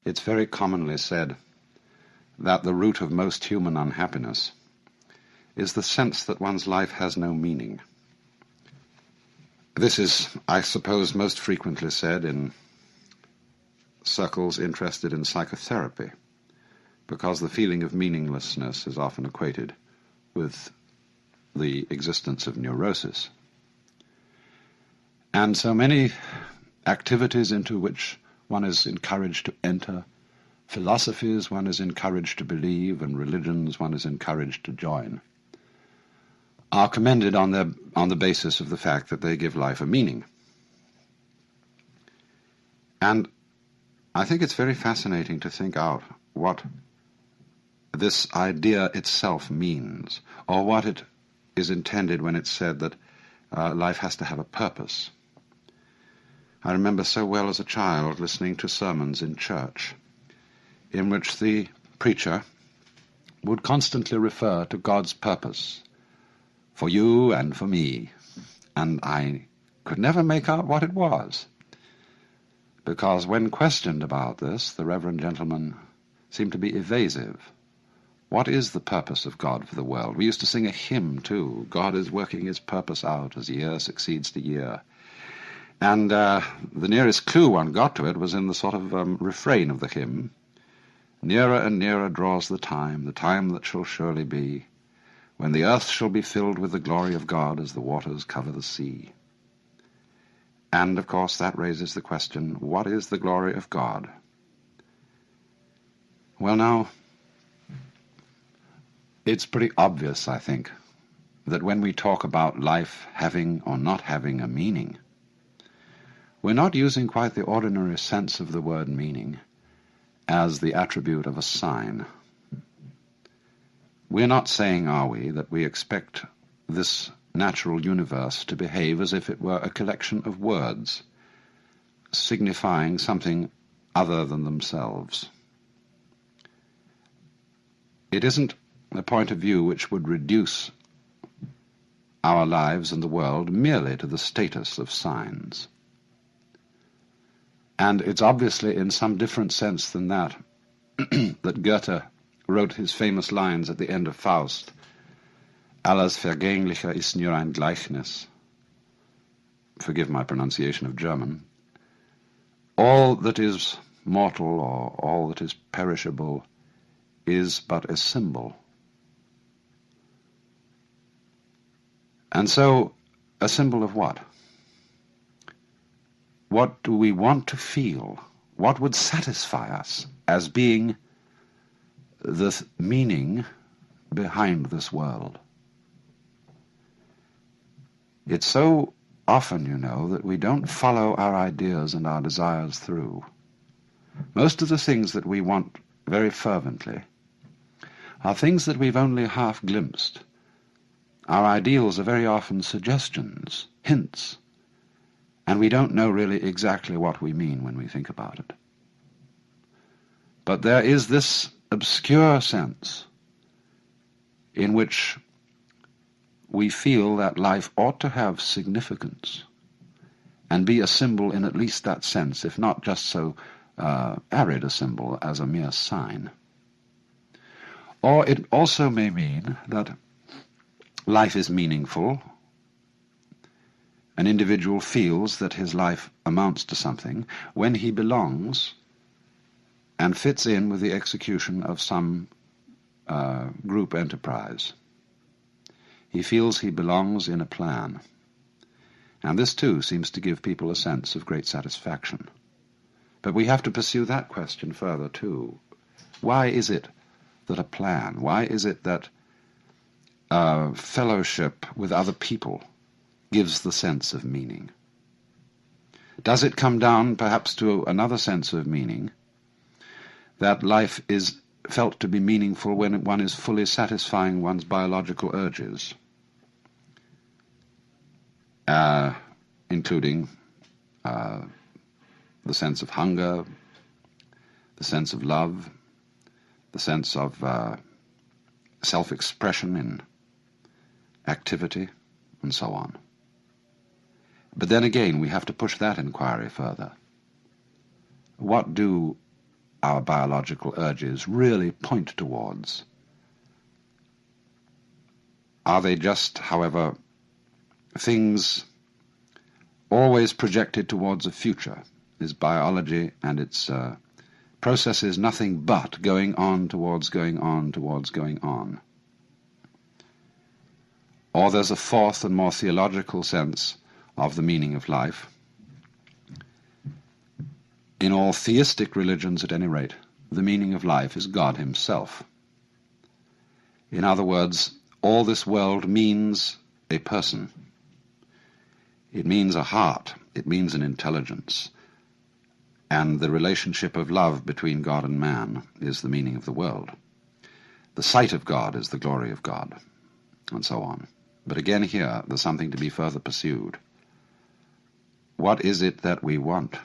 It's very commonly said that the root of most human unhappiness is the sense that one's life has no meaning. This is, I suppose, most frequently said in circles interested in psychotherapy, because the feeling of meaninglessness is often equated with the existence of neurosis. And so many activities into which one is encouraged to enter, philosophies one is encouraged to believe, and religions one is encouraged to join, are commended on the basis of the fact that they give life a meaning. And I think it's very fascinating to think out what this idea itself means, or what it is intended when it's said that life has to have a purpose. I remember so well as a child listening to sermons in church in which the preacher would constantly refer to God's purpose for you and for me, and I could never make out what it was, because when questioned about this, the reverend gentleman seemed to be evasive. What is the purpose of God for the world? We used to sing a hymn, too. God is working his purpose out as year succeeds to year. And the nearest clue one got to it was in the sort of refrain of the hymn. Nearer and nearer draws the time that shall surely be, when the earth shall be filled with the glory of God as the waters cover the sea. And, of course, that raises the question, what is the glory of God? Well, now, it's pretty obvious, I think, that when we talk about life having or not having a meaning, we're not using quite the ordinary sense of the word meaning as the attribute of a sign. We're not saying, are we, that we expect this natural universe to behave as if it were a collection of words, signifying something other than themselves. It isn't a point of view which would reduce our lives and the world merely to the status of signs. And it's obviously in some different sense than that that Goethe wrote his famous lines at the end of Faust, Alles Vergängliche ist nur ein Gleichnis. Forgive my pronunciation of German. All that is mortal or all that is perishable is but a symbol. And so, a symbol of what? What do we want to feel? What would satisfy us as being the meaning behind this world? It's so often, you know, that we don't follow our ideas and our desires through. Most of the things that we want very fervently are things that we've only half glimpsed. Our ideals are very often suggestions, hints, and we don't know really exactly what we mean when we think about it. But there is this obscure sense in which we feel that life ought to have significance and be a symbol in at least that sense, if not just so arid a symbol as a mere sign. Or it also may mean that life is meaningful. An individual feels that his life amounts to something when he belongs and fits in with the execution of some group enterprise. He feels he belongs in a plan. And this, too, seems to give people a sense of great satisfaction. But we have to pursue that question further, too. Why is it that a plan, why is it that fellowship with other people gives the sense of meaning? Does it come down, perhaps, to another sense of meaning, that life is felt to be meaningful when one is fully satisfying one's biological urges, including the sense of hunger, the sense of love, the sense of self-expression in activity, and so on. But then again, we have to push that inquiry further. What do our biological urges really point towards? Are they just, however, things always projected towards a future? Is biology and its processes nothing but going on towards going on towards going on? Or there's a fourth and more theological sense of the meaning of life. In all theistic religions, at any rate, the meaning of life is God himself. In other words, all this world means a person. It means a heart. It means an intelligence. And the relationship of love between God and man is the meaning of the world. The sight of God is the glory of God, and so on. But again here, there's something to be further pursued. What is it that we want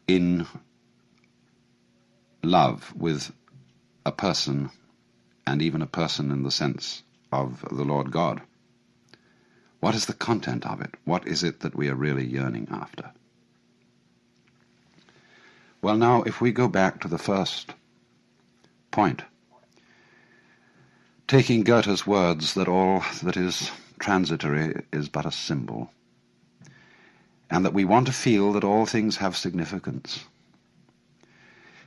in love with a person, and even a person in the sense of the Lord God? What is the content of it? What is it that we are really yearning after? Well, now, if we go back to the first point, taking Goethe's words that all that is transitory is but a symbol, and that we want to feel that all things have significance,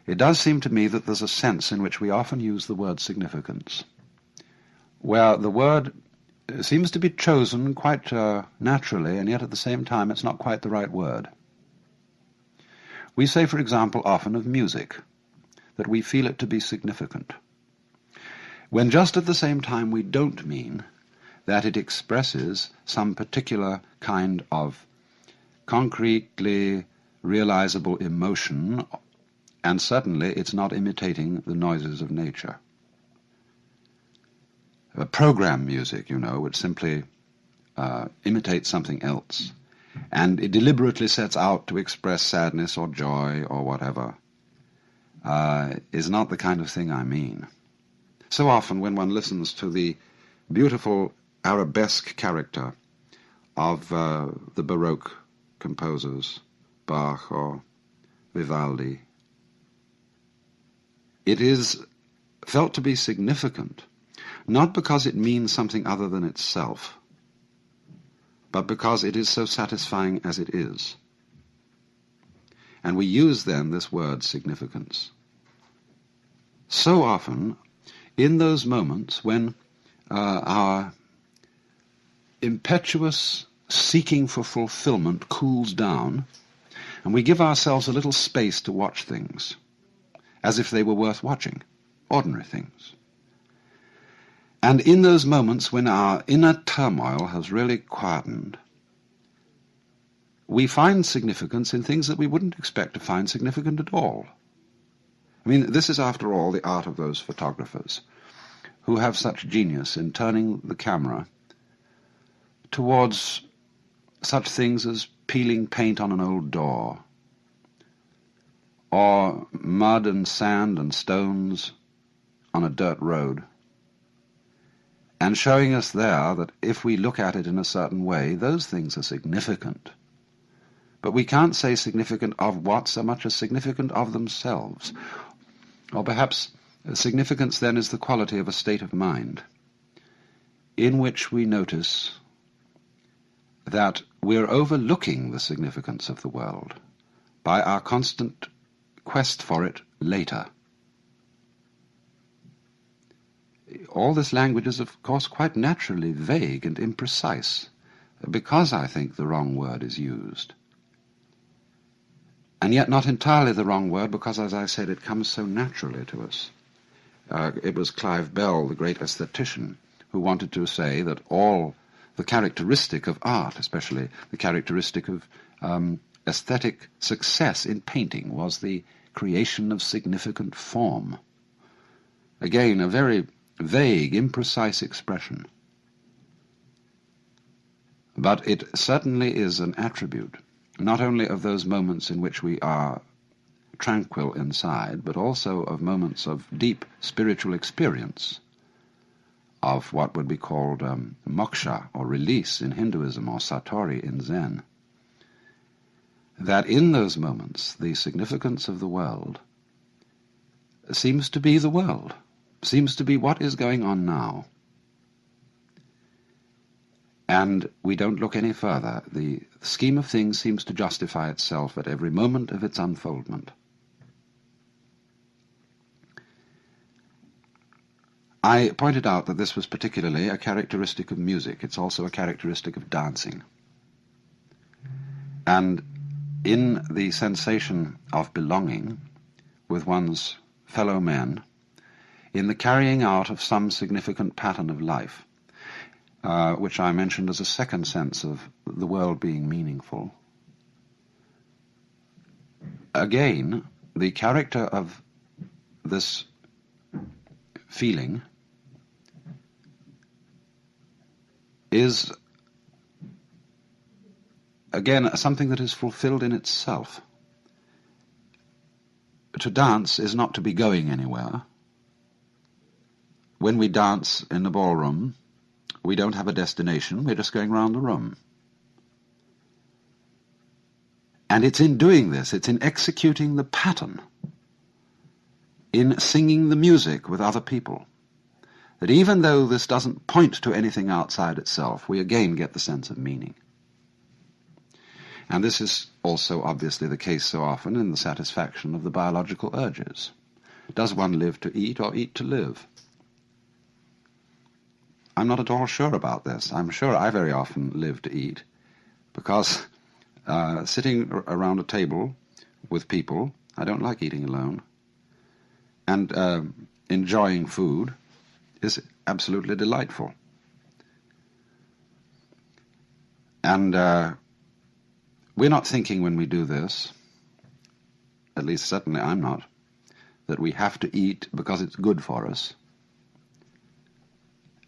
it does seem to me that there's a sense in which we often use the word significance, where the word seems to be chosen quite naturally, and yet at the same time it's not quite the right word. We say, for example, often of music, that we feel it to be significant, when just at the same time we don't mean that it expresses some particular kind of concretely realizable emotion, and certainly it's not imitating the noises of nature. Program music, which simply imitates something else, and it deliberately sets out to express sadness or joy or whatever, is not the kind of thing I mean. So often when one listens to the beautiful arabesque character of the Baroque composers, Bach or Vivaldi, it is felt to be significant, not because it means something other than itself, but because it is so satisfying as it is. And we use then this word significance so often in those moments when our impetuous seeking for fulfillment cools down, and we give ourselves a little space to watch things as if they were worth watching, ordinary things. And in those moments when our inner turmoil has really quietened, we find significance in things that we wouldn't expect to find significant at all. I mean, this is, after all, the art of those photographers who have such genius in turning the camera towards such things as peeling paint on an old door, or mud and sand and stones on a dirt road, and showing us there that if we look at it in a certain way, those things are significant. But we can't say significant of what so much as significant of themselves. Or perhaps significance then is the quality of a state of mind in which we notice that we're overlooking the significance of the world by our constant quest for it later. All this language is, of course, quite naturally vague and imprecise, because I think the wrong word is used. And yet not entirely the wrong word, because, as I said, it comes so naturally to us. It was Clive Bell, the great aesthetician, who wanted to say that all the characteristic of art, especially the characteristic of aesthetic success in painting, was the creation of significant form. Again, a very vague, imprecise expression. But it certainly is an attribute, not only of those moments in which we are tranquil inside, but also of moments of deep spiritual experience, of what would be called moksha, or release in Hinduism, or satori in Zen. that in those moments the significance of the world seems to be the world, seems to be what is going on now. And we don't look any further. The scheme of things seems to justify itself at every moment of its unfoldment. I pointed out that this was particularly a characteristic of music. It's also a characteristic of dancing. And in the sensation of belonging with one's fellow men, in the carrying out of some significant pattern of life, which I mentioned as a second sense of the world being meaningful, again, the character of this feeling is, again, something that is fulfilled in itself. To dance is not to be going anywhere. When we dance in the ballroom, we don't have a destination, we're just going round the room. And it's in doing this, it's in executing the pattern, in singing the music with other people, that even though this doesn't point to anything outside itself, we again get the sense of meaning. And this is also obviously the case so often in the satisfaction of the biological urges. Does one live to eat or eat to live? I'm not at all sure about this. I'm sure I very often live to eat, because sitting around a table with people, I don't like eating alone, and enjoying food is absolutely delightful. And we're not thinking when we do this, at least certainly I'm not, that we have to eat because it's good for us,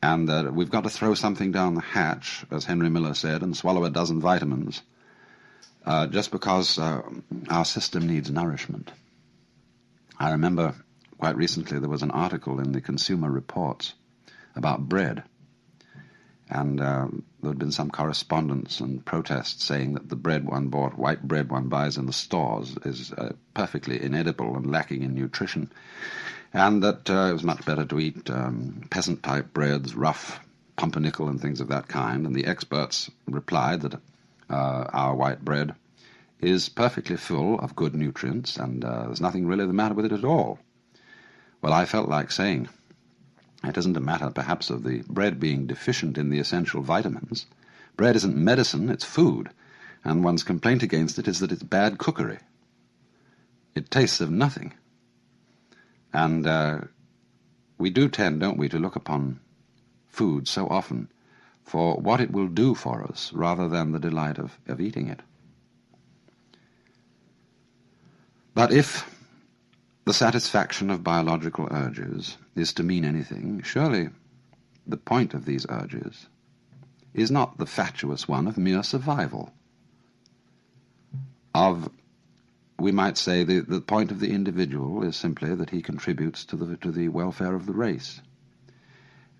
and that we've got to throw something down the hatch, as Henry Miller said, and swallow a dozen vitamins, just because our system needs nourishment. I remember quite recently there was an article in the Consumer Reports about bread, and there had been some correspondence and protests saying that the bread one bought, white bread one buys in the stores, is perfectly inedible and lacking in nutrition, and that it was much better to eat peasant type breads, rough pumpernickel and things of that kind. And the experts replied that our white bread is perfectly full of good nutrients, and there's nothing really the matter with it at all. Well, I felt like saying, it isn't a matter perhaps of the bread being deficient in the essential vitamins. Bread isn't medicine, it's food, and one's complaint against it is that it's bad cookery. It tastes of nothing. And we do tend, don't we, to look upon food so often for what it will do for us rather than the delight of eating it. But if the satisfaction of biological urges is to mean anything, surely the point of these urges is not the fatuous one of mere survival, of, we might say, the point of the individual is simply that he contributes to the welfare of the race.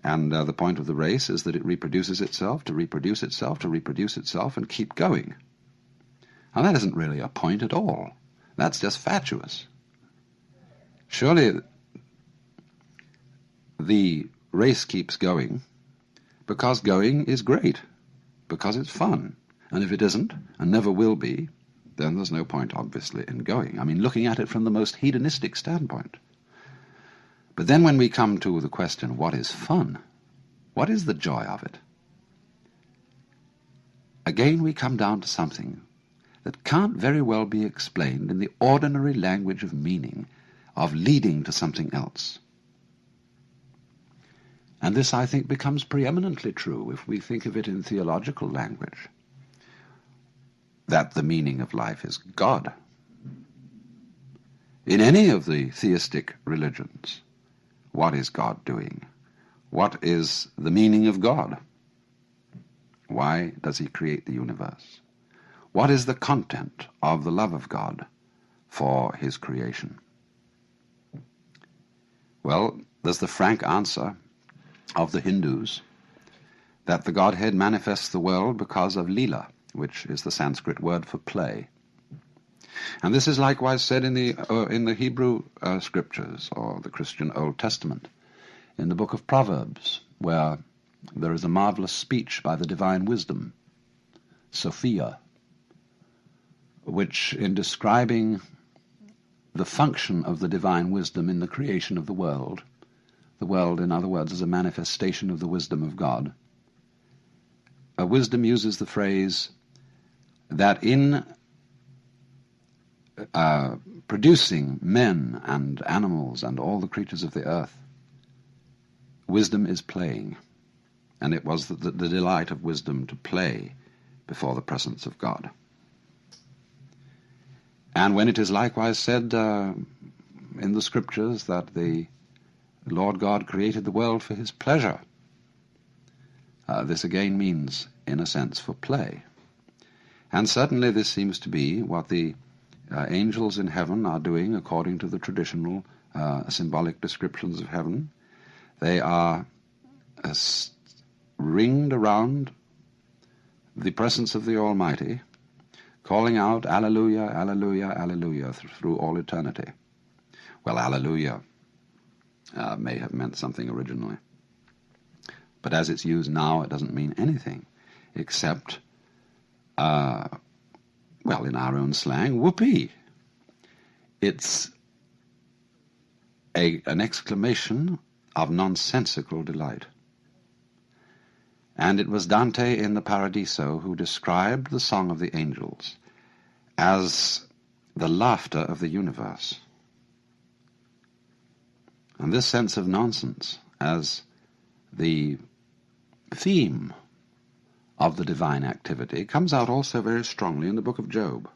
And the point of the race is that it reproduces itself, to reproduce itself, to reproduce itself, and keep going. And that isn't really a point at all. That's just fatuous. Surely the race keeps going because going is great, because it's fun. And if it isn't, and never will be, then there's no point, obviously, in going. I mean, looking at it from the most hedonistic standpoint. But then when we come to the question, what is fun? What is the joy of it? Again, we come down to something that can't very well be explained in the ordinary language of meaning, of leading to something else. And this, I think, becomes preeminently true if we think of it in theological language, that the meaning of life is God. In any of the theistic religions, what is God doing? What is the meaning of God? Why does he create the universe? What is the content of the love of God for his creation? Well, there's the frank answer of the Hindus that the Godhead manifests the world because of lila, which is the Sanskrit word for play. And this is likewise said in the Hebrew scriptures, or the Christian Old Testament, in the book of Proverbs, where there is a marvelous speech by the divine wisdom, Sophia, which, in describing the function of the divine wisdom in the creation of the world, in other words, is a manifestation of the wisdom of God, wisdom uses the phrase that in producing men and animals and all the creatures of the earth, wisdom is playing. And it was the delight of wisdom to play before the presence of God. And when it is likewise said in the scriptures that the Lord God created the world for his pleasure, this again means, in a sense, for play. And certainly this seems to be what the angels in heaven are doing according to the traditional symbolic descriptions of heaven. They are ringed around the presence of the Almighty, calling out, Alleluia, Alleluia, Alleluia, through all eternity. Well, Alleluia may have meant something originally, but as it's used now, it doesn't mean anything except, well, in our own slang, whoopee. It's an exclamation of nonsensical delight. And it was Dante in the Paradiso who described the song of the angels as the laughter of the universe. And this sense of nonsense as the theme of the divine activity comes out also very strongly in the book of Job.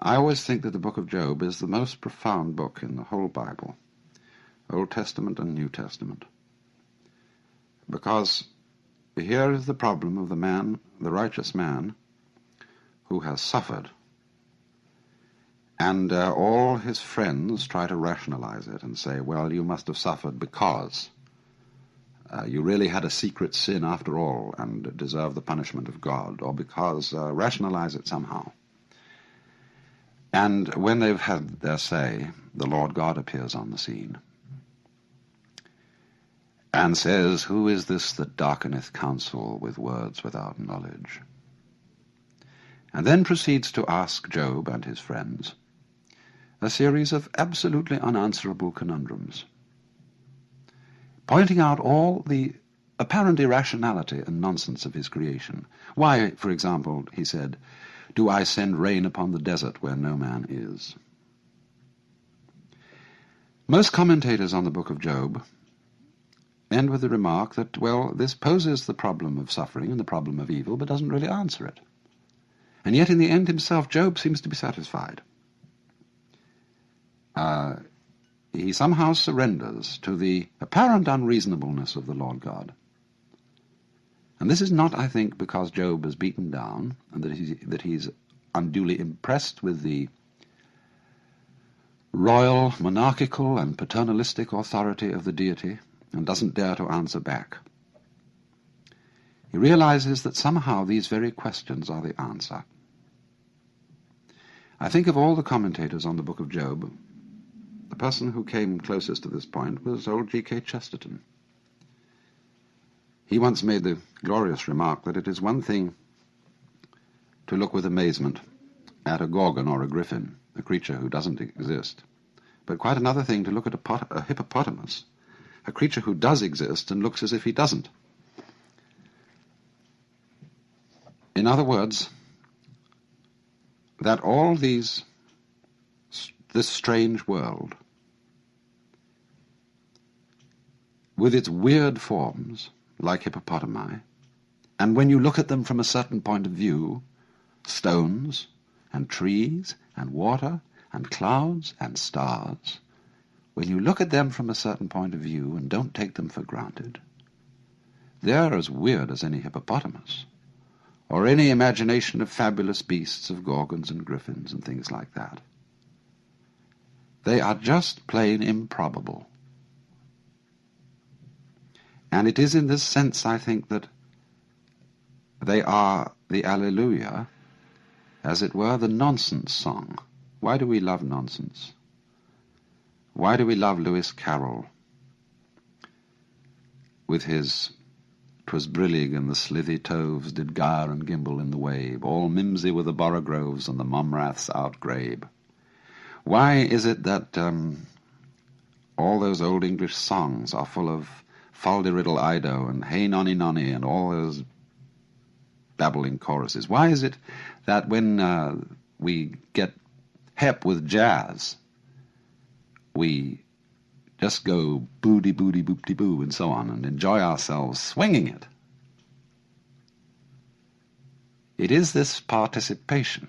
I always think that the book of Job is the most profound book in the whole Bible, Old Testament and New Testament. Because here is the problem of the man, the righteous man, who has suffered. And all his friends try to rationalize it and say, well, you must have suffered because you really had a secret sin after all and deserve the punishment of God, or because rationalize it somehow. And when they've had their say, the Lord God appears on the scene and says, who is this that darkeneth counsel with words without knowledge? And then proceeds to ask Job and his friends a series of absolutely unanswerable conundrums, pointing out all the apparent irrationality and nonsense of his creation. Why, for example, he said, do I send rain upon the desert where no man is? Most commentators on the book of Job end with the remark that, well, this poses the problem of suffering and the problem of evil, but doesn't really answer it. And yet in the end himself, Job seems to be satisfied. He somehow surrenders to the apparent unreasonableness of the Lord God. And this is not, I think, because Job is beaten down and that he's unduly impressed with the royal, monarchical, and paternalistic authority of the deity and doesn't dare to answer back. He realizes that somehow these very questions are the answer. I think of all the commentators on the book of Job, the person who came closest to this point was old G.K. Chesterton. He once made the glorious remark that it is one thing to look with amazement at a gorgon or a griffin, a creature who doesn't exist, but quite another thing to look at a hippopotamus, a creature who does exist and looks as if he doesn't. In other words, that all this strange world, with its weird forms, like hippopotami, and when you look at them from a certain point of view, stones and trees and water and clouds and stars, when you look at them from a certain point of view and don't take them for granted, they're as weird as any hippopotamus, or any imagination of fabulous beasts of gorgons and griffins and things like that. They are just plain improbable. And it is in this sense, I think, that they are the Alleluia as it were, the nonsense song. Why do we love nonsense? Why do we love Lewis Carroll with his "'Twas brillig and the slithy toves did gyre and gimble in the wabe, all mimsy were the borogroves and the momraths outgrabe"? Why is it that all those old English songs are full of Fal-de-riddle Ido and Hey Nonny Nonny and all those babbling choruses? Why is it that when we get hep with jazz, we just go booty booty boopty boo and so on and enjoy ourselves swinging it? It is this participation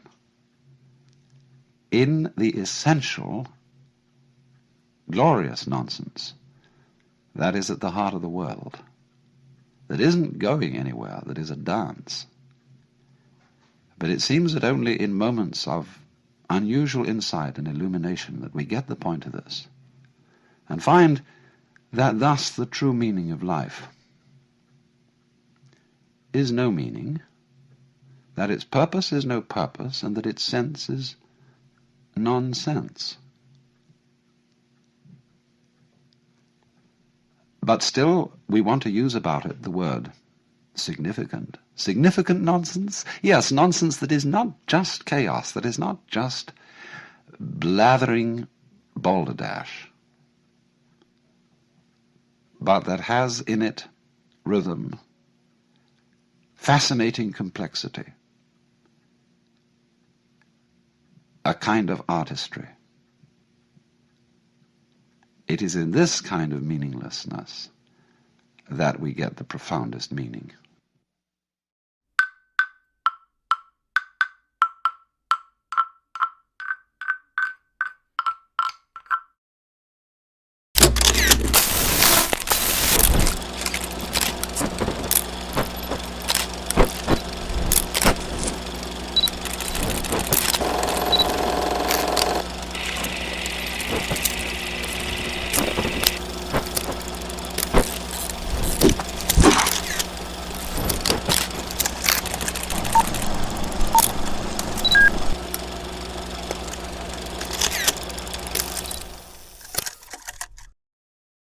in the essential, glorious nonsense that is at the heart of the world, that isn't going anywhere, that is a dance. But it seems that only in moments of unusual insight and illumination that we get the point of this, and find that thus the true meaning of life is no meaning, that its purpose is no purpose, and that its sense is nonsense. But still we want to use about it the word significant. Significant nonsense? Yes, nonsense that is not just chaos, that is not just blathering balderdash, but that has in it rhythm, fascinating complexity, a kind of artistry. It is in this kind of meaninglessness that we get the profoundest meaning.